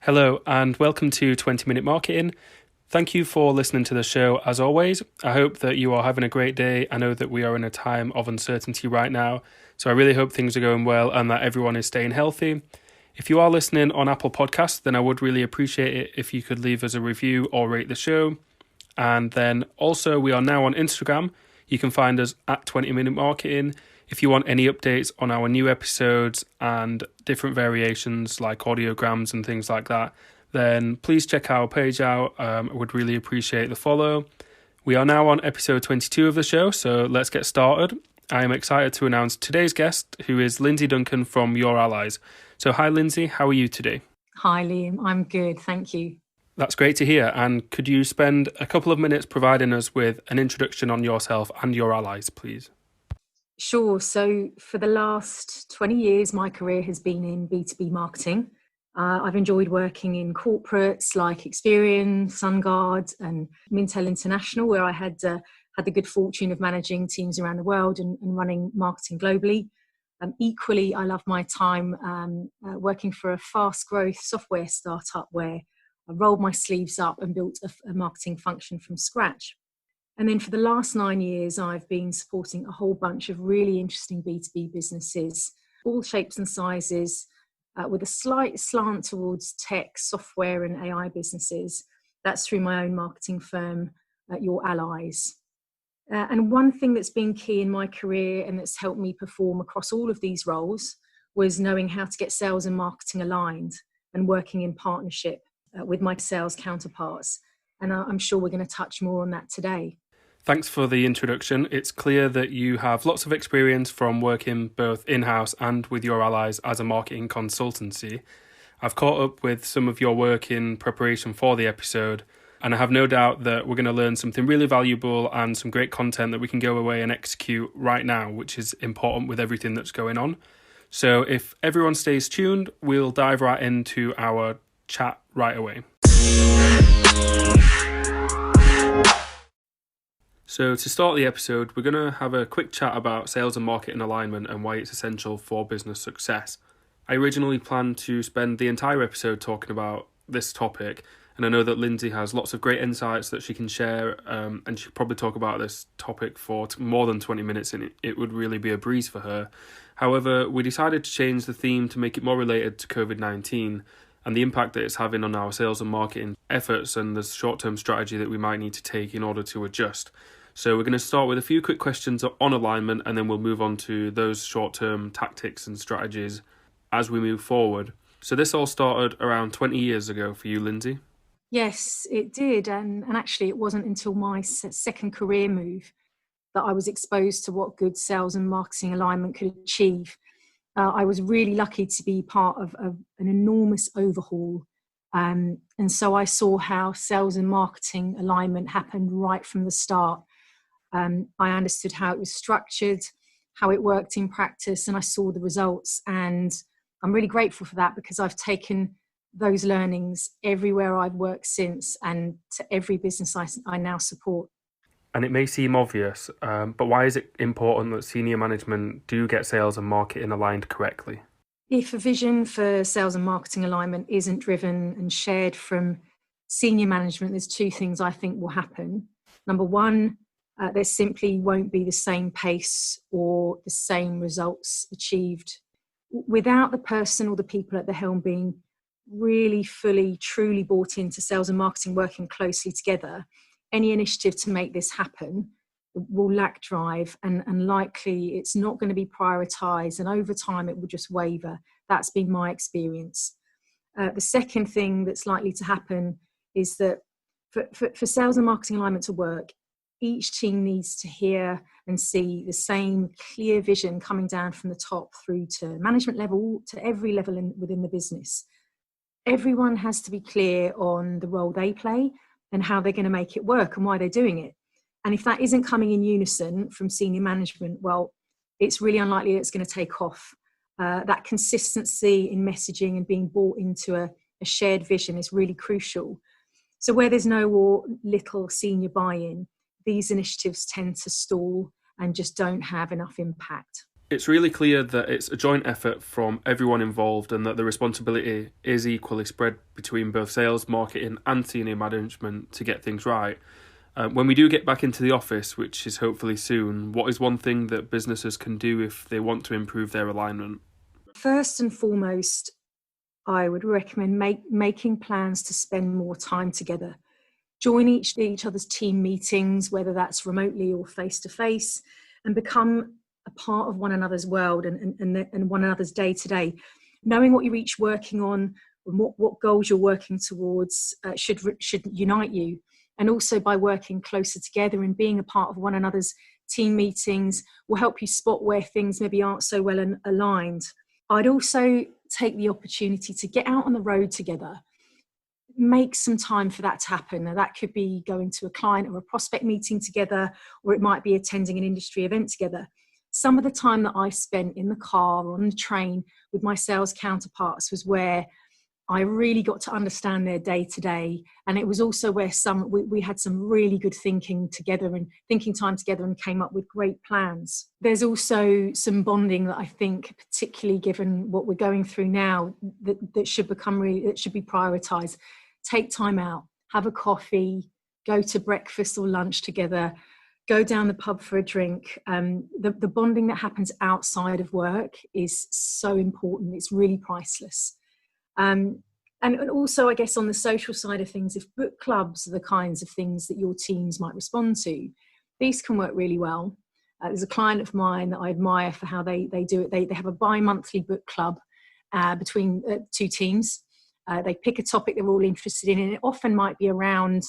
Hello and welcome to 20 Minute Marketing. Thank you for listening to the show as always. I hope that you are having a great day. I know that we are in a time of uncertainty right now, so I really hope things are going well and that everyone is staying healthy. If you are listening on Apple Podcasts, then I would really appreciate it if you could leave us a review or rate the show. And then also we are now on Instagram. You can find us at 20 Minute Marketing. If you want any updates on our new episodes and different variations like audiograms and things like that, then please check our page out. I would really appreciate the follow. We are now on episode 22 of the show, so let's get started. I am excited to announce today's guest, who is Linsay Duncan from Your Allies. So hi Linsay, how are you today? Hi Liam, I'm good, thank you. That's great to hear. And could you spend a couple of minutes providing us with an introduction on yourself and Your Allies, please? Sure. So for the last 20 years, my career has been in B2B marketing. I've enjoyed working in corporates like Experian, Sunguard and Mintel International, where I had the good fortune of managing teams around the world and running marketing globally. Equally, I love my time working for a fast growth software startup where I rolled my sleeves up and built a marketing function from scratch. And then for the last 9 years, I've been supporting a whole bunch of really interesting B2B businesses, all shapes and sizes, with a slight slant towards tech, software and AI businesses. That's through my own marketing firm, Your Allies. And one thing that's been key in my career and that's helped me perform across all of these roles was knowing how to get sales and marketing aligned and working in partnership with my sales counterparts. And I'm sure we're going to touch more on that today. Thanks for the introduction. It's clear that you have lots of experience from working both in-house and with Your Allies as a marketing consultancy. I've caught up with some of your work in preparation for the episode, and I have no doubt that we're going to learn something really valuable and some great content that we can go away and execute right now, which is important with everything that's going on. So if everyone stays tuned, we'll dive right into our chat right away. So to start the episode, we're going to have a quick chat about sales and marketing alignment and why it's essential for business success. I originally planned to spend the entire episode talking about this topic, and I know that Linsay has lots of great insights that she can share, and she could probably talk about this topic for more than 20 minutes, and it would really be a breeze for her. However, we decided to change the theme to make it more related to COVID-19 and the impact that it's having on our sales and marketing efforts and the short-term strategy that we might need to take in order to adjust. So we're going to start with a few quick questions on alignment, and then we'll move on to those short-term tactics and strategies as we move forward. So this all started around 20 years ago for you, Linsay. Yes, it did. And actually, it wasn't until my second career move that I was exposed to what good sales and marketing alignment could achieve. I was really lucky to be part of an enormous overhaul. And so I saw how sales and marketing alignment happened right from the start. I understood how it was structured, how it worked in practice, and I saw the results. And I'm really grateful for that because I've taken those learnings everywhere I've worked since and to every business I now support. And it may seem obvious, but why is it important that senior management do get sales and marketing aligned correctly? If a vision for sales and marketing alignment isn't driven and shared from senior management, there's two things I think will happen. Number one, there simply won't be the same pace or the same results achieved without the person or the people at the helm being really fully, truly bought into sales and marketing working closely together. Any initiative to make this happen will lack drive and likely it's not going to be prioritised, and over time it will just waver. That's been my experience. The second thing that's likely to happen is that for sales and marketing alignment to work, each team needs to hear and see the same clear vision coming down from the top through to management level, to every level within the business. Everyone has to be clear on the role they play and how they're going to make it work and why they're doing it. And if that isn't coming in unison from senior management, well, it's really unlikely that it's going to take off. That consistency in messaging and being bought into a shared vision is really crucial. So where there's no or little senior buy-in, these initiatives tend to stall and just don't have enough impact. It's really clear that it's a joint effort from everyone involved and that the responsibility is equally spread between both sales, marketing and senior management to get things right. When we do get back into the office, which is hopefully soon, what is one thing that businesses can do if they want to improve their alignment? First and foremost, I would recommend making plans to spend more time together. Join each other's team meetings, whether that's remotely or face-to-face, and become a part of one another's world and one another's day-to-day. Knowing what you're each working on and what goals you're working towards should unite you. And also by working closer together and being a part of one another's team meetings will help you spot where things maybe aren't so well aligned. I'd also take the opportunity to get out on the road together. Make some time for that to happen. Now, that could be going to a client or a prospect meeting together, or it might be attending an industry event together. Some of the time that I spent in the car or on the train with my sales counterparts was where I really got to understand their day to day. And it was also where we had some really good thinking time together and came up with great plans. There's also some bonding that I think, particularly given what we're going through now, that should be prioritized. Take time out, have a coffee, go to breakfast or lunch together, go down the pub for a drink. The bonding that happens outside of work is so important. It's really priceless. And also, I guess, on the social side of things, if book clubs are the kinds of things that your teams might respond to, these can work really well. There's a client of mine that I admire for how they do it. They have a bi-monthly book club between two teams. They pick a topic they're all interested in, and it often might be around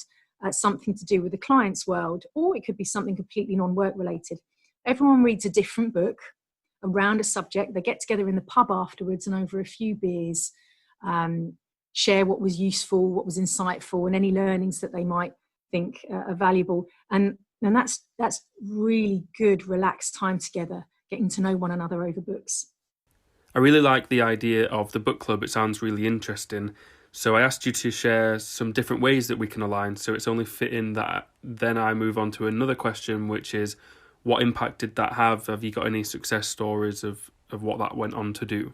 something to do with the client's world, or it could be something completely non-work related. Everyone reads a different book around a subject. They get together in the pub afterwards and over a few beers, share what was useful, what was insightful, and any learnings that they might think are valuable. And that's really good, relaxed time together, getting to know one another over books. I really like the idea of the book club. It sounds really interesting. So I asked you to share some different ways that we can align. So it's only fitting that then I move on to another question, which is, what impact did that have? Have you got any success stories of what that went on to do?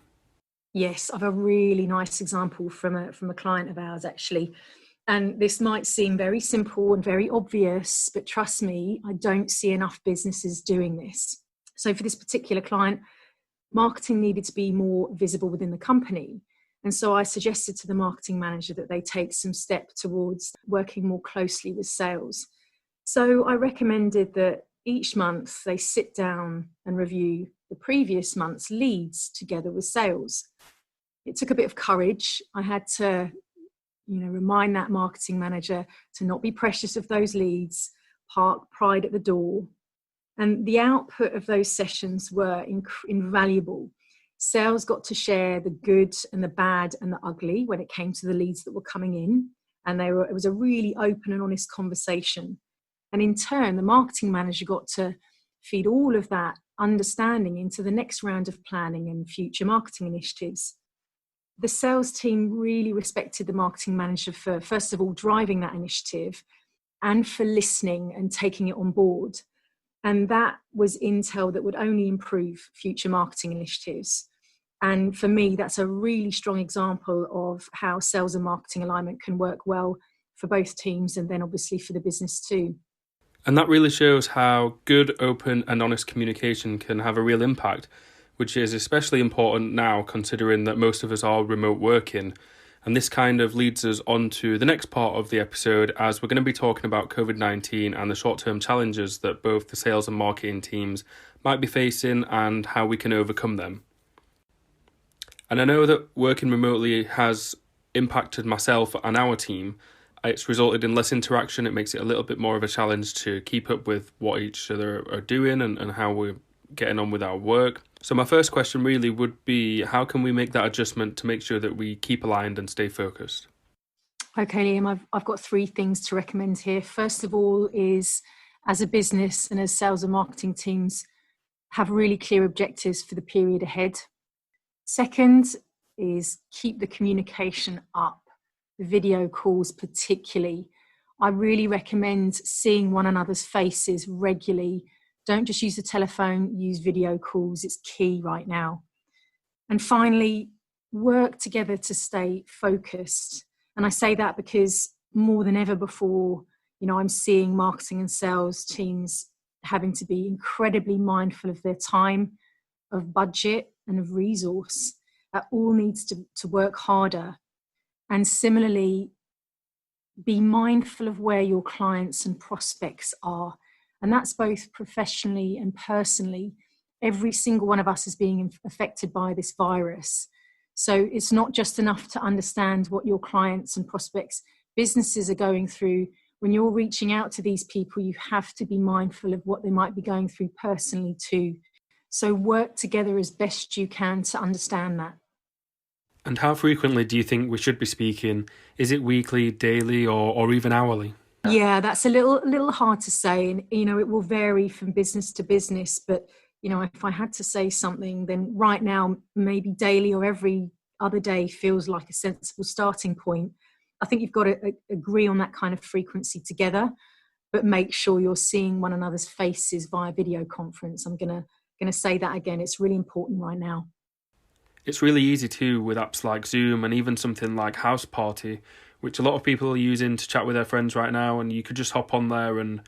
Yes, I have a really nice example from a client of ours, actually. And this might seem very simple and very obvious, but trust me, I don't see enough businesses doing this. So for this particular client, marketing needed to be more visible within the company. And so I suggested to the marketing manager that they take some step towards working more closely with sales. So I recommended that each month they sit down and review the previous month's leads together with sales. It took a bit of courage. I had to, remind that marketing manager to not be precious of those leads, park pride at the door. And the output of those sessions were invaluable. Sales got to share the good and the bad and the ugly when it came to the leads that were coming in. And it was a really open and honest conversation. And in turn, the marketing manager got to feed all of that understanding into the next round of planning and future marketing initiatives. The sales team really respected the marketing manager for, first of all, driving that initiative and for listening and taking it on board. And that was intel that would only improve future marketing initiatives. And for me, that's a really strong example of how sales and marketing alignment can work well for both teams and then obviously for the business too. And that really shows how good, open and honest communication can have a real impact, which is especially important now considering that most of us are remote working. And this kind of leads us on to the next part of the episode, as we're going to be talking about COVID-19 and the short-term challenges that both the sales and marketing teams might be facing and how we can overcome them. And I know that working remotely has impacted myself and our team. It's resulted in less interaction. It makes it a little bit more of a challenge to keep up with what each other are doing and how we're getting on with our work. So my first question really would be, how can we make that adjustment to make sure that we keep aligned and stay focused? Okay, Liam, I've got three things to recommend here. First of all is, as a business and as sales and marketing teams, have really clear objectives for the period ahead. Second is keep the communication up, the video calls particularly. I really recommend seeing one another's faces regularly. Don't just use the telephone, use video calls. It's key right now. And finally, work together to stay focused. And I say that because more than ever before, I'm seeing marketing and sales teams having to be incredibly mindful of their time, of budget, and of resource. That all needs to work harder. And similarly, be mindful of where your clients and prospects are. And that's both professionally and personally. Every single one of us is being affected by this virus. So it's not just enough to understand what your clients and prospects, businesses are going through. When you're reaching out to these people, you have to be mindful of what they might be going through personally too. So work together as best you can to understand that. And how frequently do you think we should be speaking? Is it weekly, daily, or even hourly? Yeah, that's a little hard to say. And, it will vary from business to business. But, if I had to say something, then right now, maybe daily or every other day feels like a sensible starting point. I think you've got to agree on that kind of frequency together, but make sure you're seeing one another's faces via video conference. I'm going to say that again. It's really important right now. It's really easy too with apps like Zoom and even something like House Party, which a lot of people are using to chat with their friends right now, and you could just hop on there and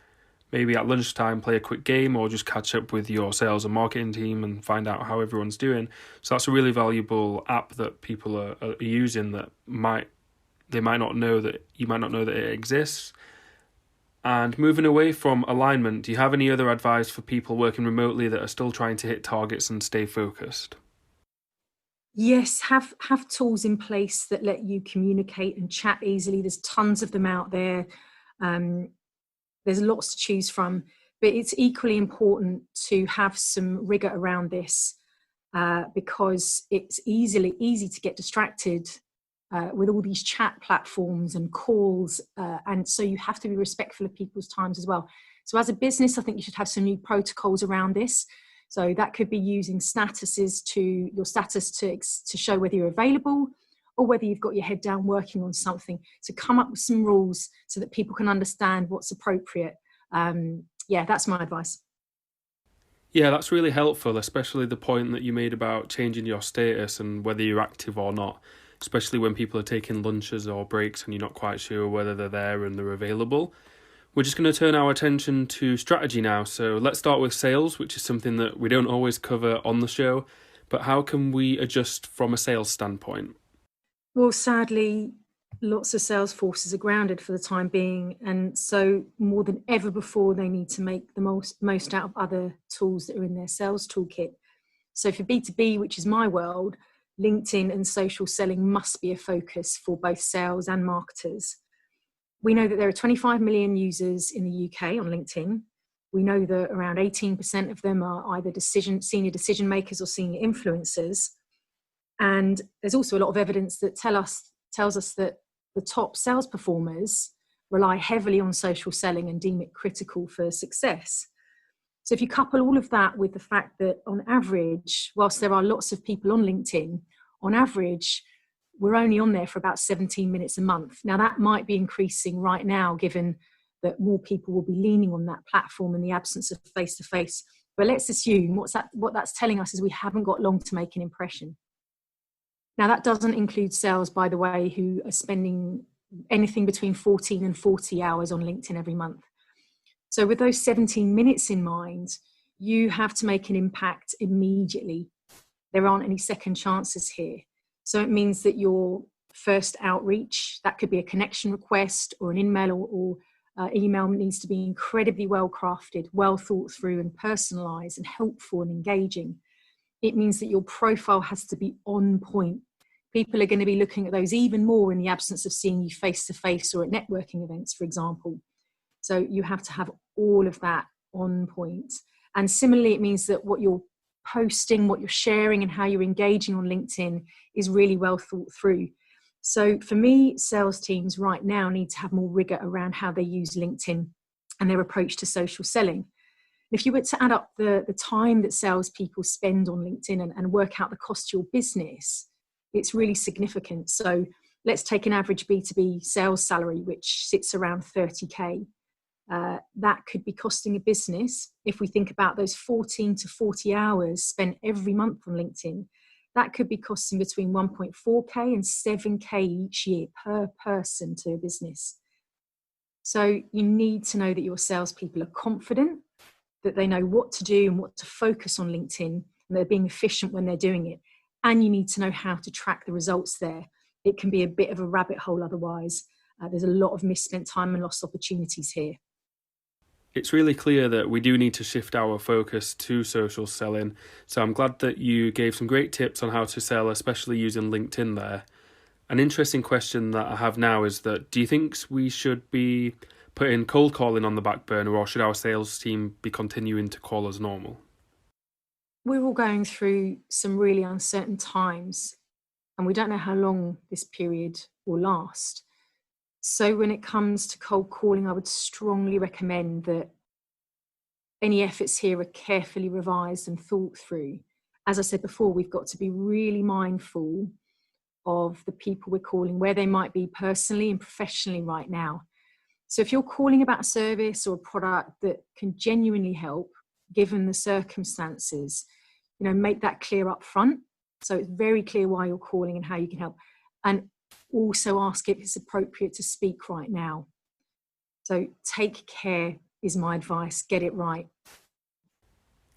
maybe at lunchtime play a quick game or just catch up with your sales and marketing team and find out how everyone's doing. So that's a really valuable app that people are using that you might not know that it exists. And moving away from alignment, do you have any other advice for people working remotely that are still trying to hit targets and stay focused? Yes, have tools in place that let you communicate and chat easily. There's tons of them out there. There's lots to choose from, but it's equally important to have some rigor around this because it's easy to get distracted with all these chat platforms and calls. And so you have to be respectful of people's times as well. So as a business, I think you should have some new protocols around this. So that could be using statuses to show whether you're available or whether you've got your head down working on something. So come up with some rules so that people can understand what's appropriate. That's my advice. Yeah, that's really helpful, especially the point that you made about changing your status and whether you're active or not, especially when people are taking lunches or breaks and you're not quite sure whether they're there and they're available. We're just going to turn our attention to strategy now. So let's start with sales, which is something that we don't always cover on the show. But how can we adjust from a sales standpoint? Well, sadly, lots of sales forces are grounded for the time being. And so more than ever before, they need to make the most out of other tools that are in their sales toolkit. So for B2B, which is my world, LinkedIn and social selling must be a focus for both sales and marketers. We know that there are 25 million users in the UK on LinkedIn. We know that around 18% of them are either senior decision makers or senior influencers. And there's also a lot of evidence that tells us that the top sales performers rely heavily on social selling and deem it critical for success. So if you couple all of that with the fact that on average, whilst there are lots of people on LinkedIn, on average, we're only on there for about 17 minutes a month. Now that might be increasing right now, given that more people will be leaning on that platform in the absence of face-to-face. But let's assume what that's telling us is we haven't got long to make an impression. Now that doesn't include sales, by the way, who are spending anything between 14 and 40 hours on LinkedIn every month. So with those 17 minutes in mind, you have to make an impact immediately. There aren't any second chances here. So it means that your first outreach, that could be a connection request or an email or email, needs to be incredibly well crafted, well thought through and personalized and helpful and engaging. It means that your profile has to be on point. People are going to be looking at those even more in the absence of seeing you face to face or at networking events, for example. So you have to have all of that on point. And similarly, it means that what you're posting, what you're sharing and how you're engaging on LinkedIn is really well thought through. So for me, sales teams right now need to have more rigor around how they use LinkedIn and their approach to social selling. If you were to add up the time that salespeople spend on LinkedIn and work out the cost to your business, it's really significant. So let's take an average B2B sales salary, which sits around 30K. That could be costing a business, if we think about those 14 to 40 hours spent every month on LinkedIn, that could be costing between 1.4K and 7K each year per person to a business. So you need to know that your salespeople are confident, that they know what to do and what to focus on LinkedIn, and they're being efficient when they're doing it. And you need to know how to track the results there. It can be a bit of a rabbit hole otherwise. There's a lot of misspent time and lost opportunities here. It's really clear that we do need to shift our focus to social selling. So I'm glad that you gave some great tips on how to sell, especially using LinkedIn there. An interesting question that I have now is that, do you think we should be putting cold calling on the back burner, or should our sales team be continuing to call as normal? We're all going through some really uncertain times, and we don't know how long this period will last. So when it comes to cold calling, I would strongly recommend that any efforts here are carefully revised and thought through. As I said before, we've got to be really mindful of the people we're calling, where they might be personally and professionally right now. So if you're calling about a service or a product that can genuinely help, given the circumstances, make that clear up front. So it's very clear why you're calling and how you can help. And also ask if it's appropriate to speak right now. So take care is my advice. Get it right.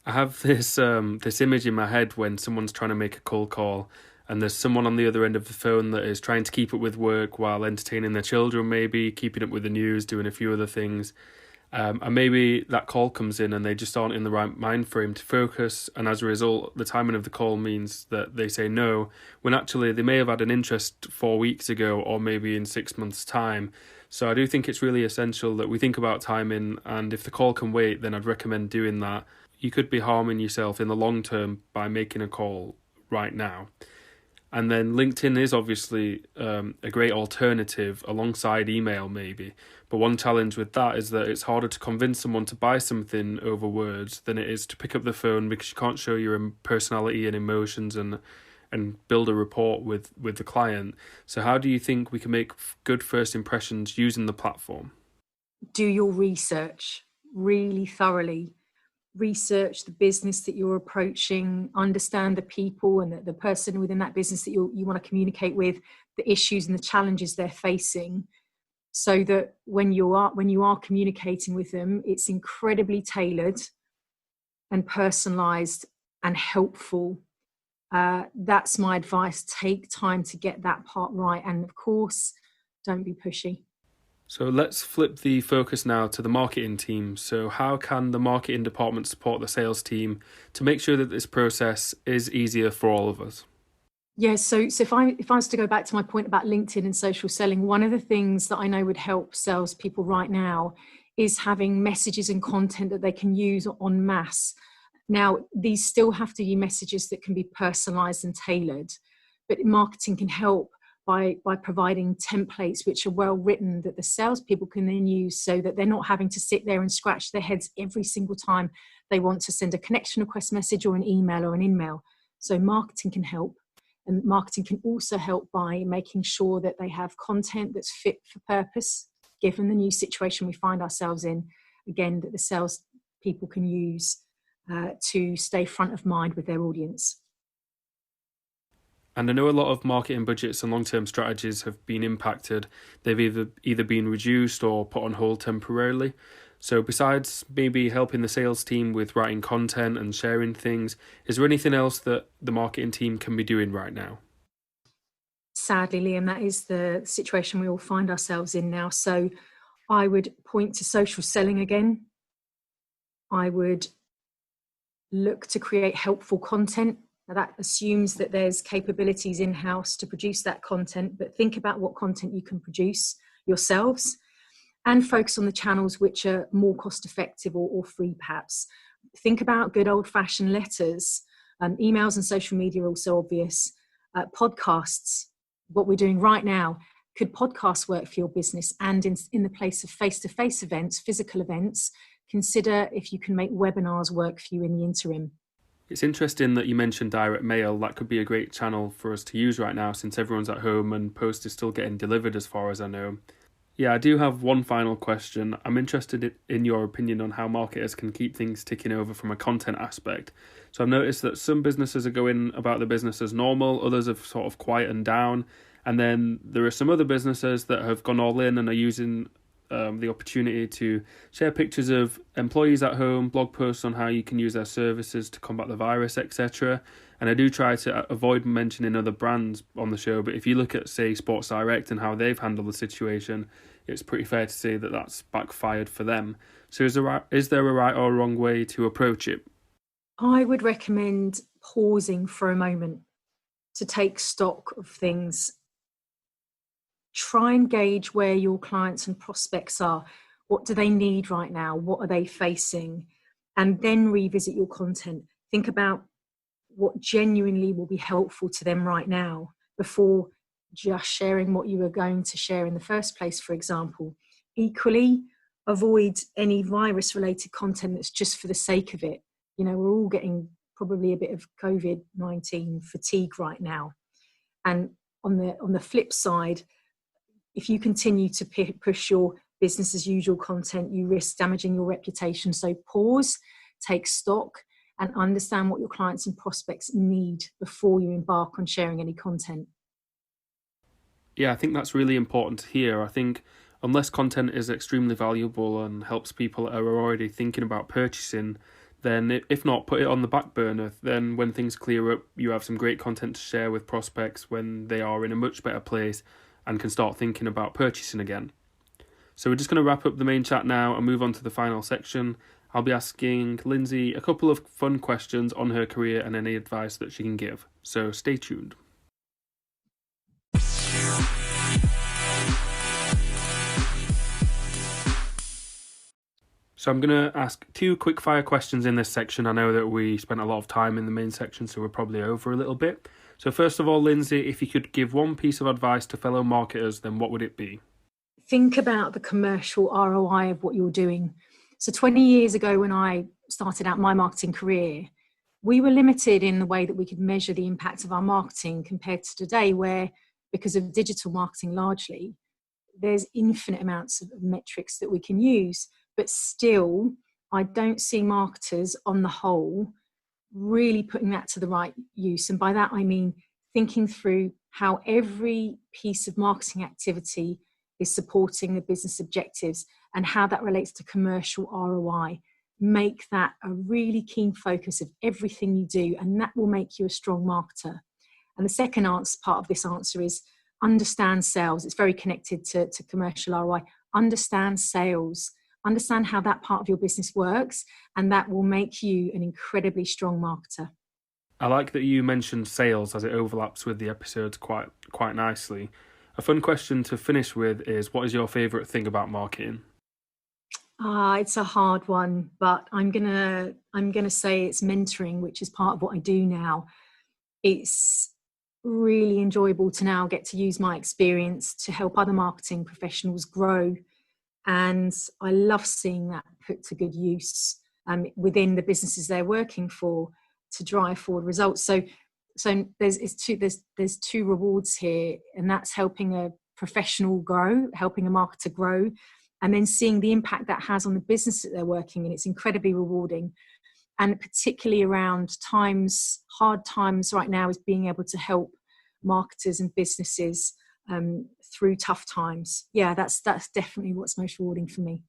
I have this image in my head when someone's trying to make a cold call and there's someone on the other end of the phone that is trying to keep up with work while entertaining their children, maybe keeping up with the news, doing a few other things. And maybe that call comes in and they just aren't in the right mind frame to focus. And as a result, the timing of the call means that they say no, when actually they may have had an interest 4 weeks ago or maybe in 6 months' time. So I do think it's really essential that we think about timing. And if the call can wait, then I'd recommend doing that. You could be harming yourself in the long term by making a call right now. And then LinkedIn is obviously a great alternative alongside email maybe. But one challenge with that is that it's harder to convince someone to buy something over words than it is to pick up the phone, because you can't show your personality and emotions and build a rapport with the client. So how do you think we can make good first impressions using the platform? Do your research really thoroughly. Research the business that you're approaching, understand the people and the person within that business that you want to communicate with, the issues and the challenges they're facing, so that when you are communicating with them, it's incredibly tailored and personalized and helpful. That's my advice. Take time to get that part right, and of course, don't be pushy. So let's flip the focus now to the marketing team. So how can the marketing department support the sales team to make sure that this process is easier for all of us? Yeah, so if I was to go back to my point about LinkedIn and social selling, one of the things that I know would help salespeople right now is having messages and content that they can use en masse. Now, these still have to be messages that can be personalized and tailored, but marketing can help by providing templates which are well written that the salespeople can then use, so that they're not having to sit there and scratch their heads every single time they want to send a connection request message or an email or an in-mail. So marketing can help, and marketing can also help by making sure that they have content that's fit for purpose, given the new situation we find ourselves in, again, that the salespeople can use to stay front of mind with their audience. And I know a lot of marketing budgets and long-term strategies have been impacted. They've either been reduced or put on hold temporarily. So besides maybe helping the sales team with writing content and sharing things, is there anything else that the marketing team can be doing right now? Sadly, Liam, that is the situation we all find ourselves in now. So I would point to social selling again. I would look to create helpful content. Now, that assumes that there's capabilities in-house to produce that content, but think about what content you can produce yourselves and focus on the channels which are more cost-effective or free, perhaps. Think about good old-fashioned letters. Emails and social media are also obvious. Podcasts, what we're doing right now. Could podcasts work for your business? And in the place of face-to-face events, physical events, consider if you can make webinars work for you in the interim. It's interesting that you mentioned direct mail. That could be a great channel for us to use right now since everyone's at home and post is still getting delivered as far as I know. Yeah, I do have one final question. I'm interested in your opinion on how marketers can keep things ticking over from a content aspect. So I've noticed that some businesses are going about the business as normal, others have sort of quietened down, and then there are some other businesses that have gone all in and are using the opportunity to share pictures of employees at home, blog posts on how you can use their services to combat the virus, etc. And I do try to avoid mentioning other brands on the show, but if you look at, say, Sports Direct and how they've handled the situation, it's pretty fair to say that that's backfired for them. So is there a right or wrong way to approach it? I would recommend pausing for a moment to take stock of things. Try and gauge where your clients and prospects are. What do they need right now? What are they facing? And then revisit your content. Think about what genuinely will be helpful to them right now before just sharing what you were going to share in the first place, for example. Equally, avoid any virus-related content that's just for the sake of it. You know, we're all getting probably a bit of COVID-19 fatigue right now. And on the flip side, if you continue to push your business as usual content, you risk damaging your reputation. So pause, take stock, and understand what your clients and prospects need before you embark on sharing any content. Yeah, I think that's really important to hear. I think unless content is extremely valuable and helps people that are already thinking about purchasing, then if not, put it on the back burner. Then when things clear up, you have some great content to share with prospects when they are in a much better place and can start thinking about purchasing again. So we're just going to wrap up the main chat now and move on to the final section. I'll be asking Linsay a couple of fun questions on her career and any advice that she can give. So stay tuned. So I'm going to ask 2 quick fire questions in this section. I know that we spent a lot of time in the main section, so we're probably over a little bit. So first of all, Linsay, if you could give one piece of advice to fellow marketers, then what would it be? Think about the commercial ROI of what you're doing. So 20 years ago, when I started out my marketing career, we were limited in the way that we could measure the impact of our marketing compared to today, where, because of digital marketing largely, there's infinite amounts of metrics that we can use. But still, I don't see marketers on the whole really putting that to the right use. And by that, I mean thinking through how every piece of marketing activity is supporting the business objectives and how that relates to commercial ROI. Make that a really keen focus of everything you do, and that will make you a strong marketer. And the second part of this answer is understand sales. It's very connected to commercial ROI. Understand sales. Understand how that part of your business works, and that will make you an incredibly strong marketer. I like that you mentioned sales as it overlaps with the episodes quite nicely. A fun question to finish with is, what is your favourite thing about marketing? It's a hard one, but I'm gonna say it's mentoring, which is part of what I do now. It's really enjoyable to now get to use my experience to help other marketing professionals grow. And I love seeing that put to good use within the businesses they're working for to drive forward results. So there's 2 rewards here, and that's helping a professional grow, helping a marketer grow, and then seeing the impact that has on the business that they're working in. It's incredibly rewarding. And particularly around hard times right now, is being able to help marketers and businesses through tough times. Yeah, that's definitely what's most rewarding for me.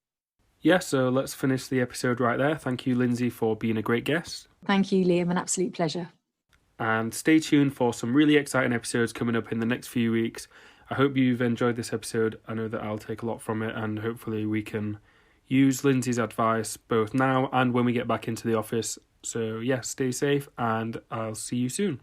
Yeah, so let's finish the episode right there. Thank you, Linsay, for being a great guest. Thank you, Liam. An absolute pleasure. And stay tuned for some really exciting episodes coming up in the next few weeks. I hope you've enjoyed this episode. I know that I'll take a lot from it, and hopefully we can use Linsay's advice both now and when we get back into the office. So yeah, stay safe, and I'll see you soon.